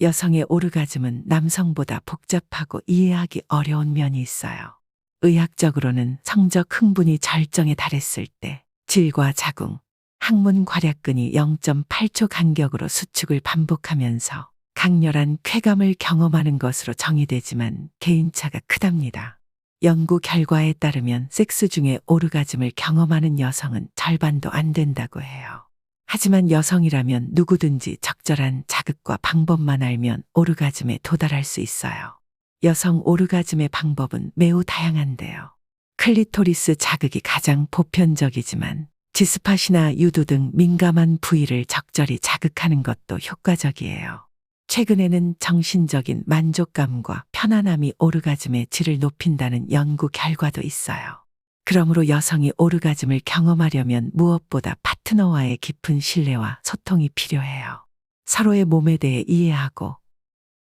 여성의 오르가즘은 남성보다 복잡하고 이해하기 어려운 면이 있어요. 의학적으로는 성적 흥분이 절정에 달했을 때 질과 자궁, 항문 괄약근이 0.8초 간격으로 수축을 반복하면서 강렬한 쾌감을 경험하는 것으로 정의되지만 개인차가 크답니다. 연구 결과에 따르면 섹스 중에 오르가즘을 경험하는 여성은 절반도 안 된다고 해요. 하지만 여성이라면 누구든지 적절한 자극과 방법만 알면 오르가즘에 도달할 수 있어요. 여성 오르가즘의 방법은 매우 다양한데요. 클리토리스 자극이 가장 보편적이지만 지스팟이나 유두 등 민감한 부위를 적절히 자극하는 것도 효과적이에요. 최근에는 정신적인 만족감과 편안함이 오르가즘의 질을 높인다는 연구 결과도 있어요. 그러므로 여성이 오르가즘을 경험하려면 무엇보다 파트너와의 깊은 신뢰와 소통이 필요해요. 서로의 몸에 대해 이해하고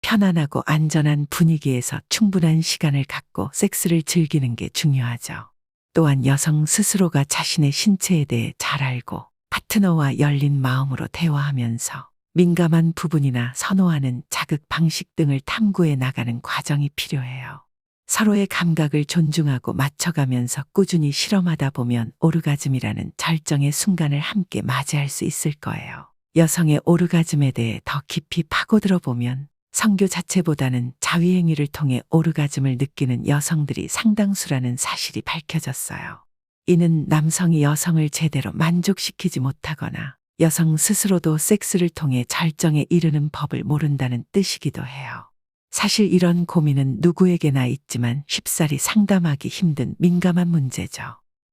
편안하고 안전한 분위기에서 충분한 시간을 갖고 섹스를 즐기는 게 중요하죠. 또한 여성 스스로가 자신의 신체에 대해 잘 알고 파트너와 열린 마음으로 대화하면서 민감한 부분이나 선호하는 자극 방식 등을 탐구해 나가는 과정이 필요해요. 서로의 감각을 존중하고 맞춰가면서 꾸준히 실험하다 보면 오르가즘이라는 절정의 순간을 함께 맞이할 수 있을 거예요. 여성의 오르가즘에 대해 더 깊이 파고들어 보면 성교 자체보다는 자위행위를 통해 오르가즘을 느끼는 여성들이 상당수라는 사실이 밝혀졌어요. 이는 남성이 여성을 제대로 만족시키지 못하거나 여성 스스로도 섹스를 통해 절정에 이르는 법을 모른다는 뜻이기도 해요. 사실 이런 고민은 누구에게나 있지만 쉽사리 상담하기 힘든 민감한 문제죠.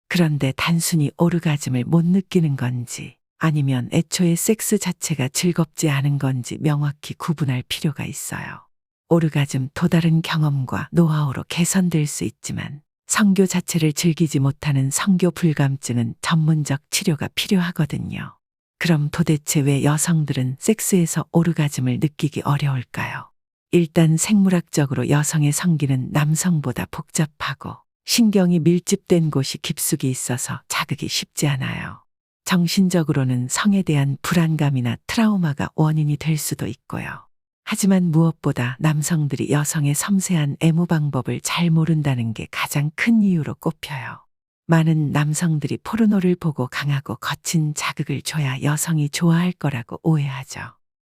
그런데 단순히 오르가즘을 못 느끼는 건지 아니면 애초에 섹스 자체가 즐겁지 않은 건지 명확히 구분할 필요가 있어요. 오르가즘 또 다른 경험과 노하우로 개선될 수 있지만 성교 자체를 즐기지 못하는 성교 불감증은 전문적 치료가 필요하거든요. 그럼 도대체 왜 여성들은 섹스에서 오르가즘을 느끼기 어려울까요? 일단 생물학적으로 여성의 성기는 남성보다 복잡하고 신경이 밀집된 곳이 깊숙이 있어서 자극이 쉽지 않아요. 정신적으로는 성에 대한 불안감이나 트라우마가 원인이 될 수도 있고요. 하지만 무엇보다 남성들이 여성의 섬세한 애무 방법을 잘 모른다는 게 가장 큰 이유로 꼽혀요. 많은 남성들이 포르노를 보고 강하고 거친 자극을 줘야 여성이 좋아할 거라고 오해하죠.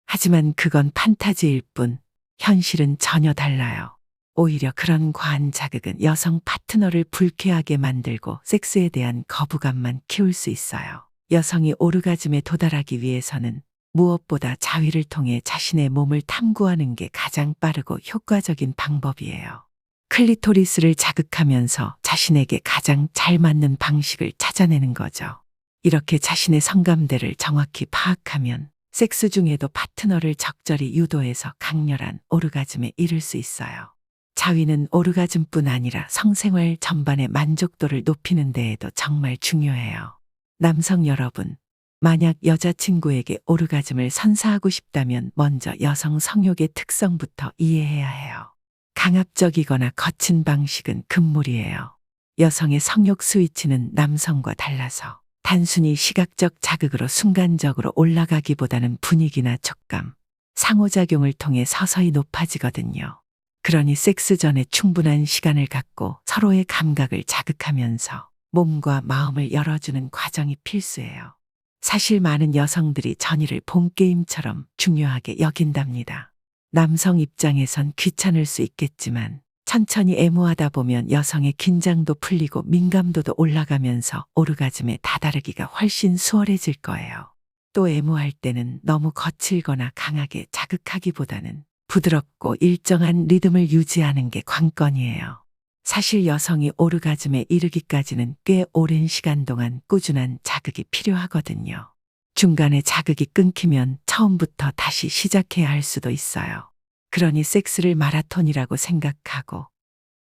하지만 그건 판타지일 뿐 현실은 전혀 달라요. 오히려 그런 과한 자극은 여성 파트너를 불쾌하게 만들고 섹스에 대한 거부감만 키울 수 있어요. 여성이 오르가즘에 도달하기 위해서는 무엇보다 자위를 통해 자신의 몸을 탐구하는 게 가장 빠르고 효과적인 방법이에요. 클리토리스를 자극하면서 자신에게 가장 잘 맞는 방식을 찾아내는 거죠. 이렇게 자신의 성감대를 정확히 파악하면 섹스 중에도 파트너를 적절히 유도해서 강렬한 오르가즘에 이를 수 있어요. 자위는 오르가즘뿐 아니라 성생활 전반의 만족도를 높이는 데에도 정말 중요해요. 남성 여러분, 만약 여자친구에게 오르가즘을 선사하고 싶다면 먼저 여성 성욕의 특성부터 이해해야 해요. 강압적이거나 거친 방식은 금물이에요. 여성의 성욕 스위치는 남성과 달라서 단순히 시각적 자극으로 순간적으로 올라가기보다는 분위기나 촉감, 상호작용을 통해 서서히 높아지거든요. 그러니 섹스 전에 충분한 시간을 갖고 서로의 감각을 자극하면서 몸과 마음을 열어주는 과정이 필수예요. 사실 많은 여성들이 전의를 본게임처럼 중요하게 여긴답니다. 남성 입장에선 귀찮을 수 있겠지만 천천히 애무하다 보면 여성의 긴장도 풀리고 민감도도 올라가면서 오르가즘에 다다르기가 훨씬 수월해질 거예요. 또 애무할 때는 너무 거칠거나 강하게 자극하기보다는 부드럽고 일정한 리듬을 유지하는 게 관건이에요. 사실 여성이 오르가즘에 이르기까지는 꽤 오랜 시간 동안 꾸준한 자극이 필요하거든요. 중간에 자극이 끊기면 처음부터 다시 시작해야 할 수도 있어요. 그러니 섹스를 마라톤이라고 생각하고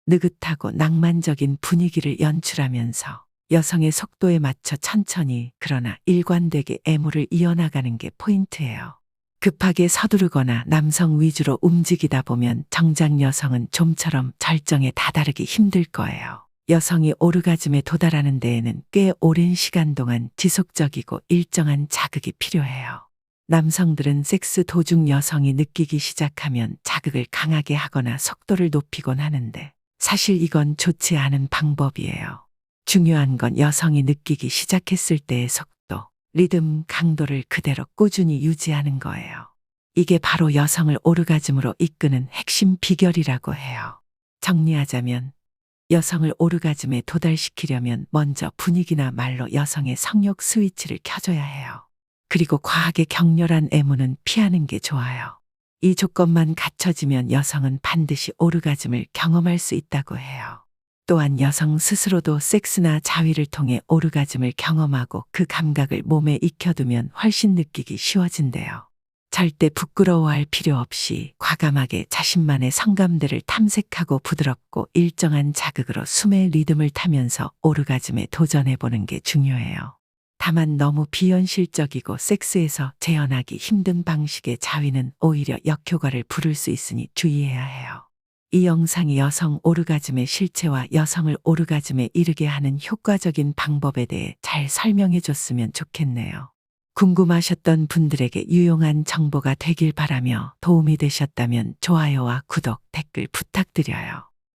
느긋하고 낭만적인 분위기를 연출하면서 여성의 속도에 맞춰 천천히 그러나 일관되게 애무를 이어나가는 게 포인트예요. 급하게 서두르거나 남성 위주로 움직이다 보면 정작 여성은 좀처럼 절정에 다다르기 힘들 거예요. 여성이 오르가즘에 도달하는 데에는 꽤 오랜 시간 동안 지속적이고 일정한 자극이 필요해요. 남성들은 섹스 도중 여성이 느끼기 시작하면 자극을 강하게 하거나 속도를 높이곤 하는데 사실 이건 좋지 않은 방법이에요. 중요한 건 여성이 느끼기 시작했을 때의 속도, 리듬, 강도를 그대로 꾸준히 유지하는 거예요. 이게 바로 여성을 오르가즘으로 이끄는 핵심 비결이라고 해요. 정리하자면 여성을 오르가즘에 도달시키려면 먼저 분위기나 말로 여성의 성욕 스위치를 켜줘야 해요. 그리고 과하게 격렬한 애무는 피하는 게 좋아요. 이 조건만 갖춰지면 여성은 반드시 오르가즘을 경험할 수 있다고 해요. 또한 여성 스스로도 섹스나 자위를 통해 오르가즘을 경험하고 그 감각을 몸에 익혀두면 훨씬 느끼기 쉬워진대요. 절대 부끄러워할 필요 없이 과감하게 자신만의 성감대를 탐색하고 부드럽고 일정한 자극으로 숨의 리듬을 타면서 오르가즘에 도전해보는 게 중요해요. 다만 너무 비현실적이고 섹스에서 재현하기 힘든 방식의 자위는 오히려 역효과를 부를 수 있으니 주의해야 해요. 이 영상이 여성 오르가즘의 실체와 여성을 오르가즘에 이르게 하는 효과적인 방법에 대해 잘 설명해 줬으면 좋겠네요. 궁금하셨던 분들에게 유용한 정보가 되길 바라며 도움이 되셨다면 좋아요와 구독, 댓글 부탁드려요.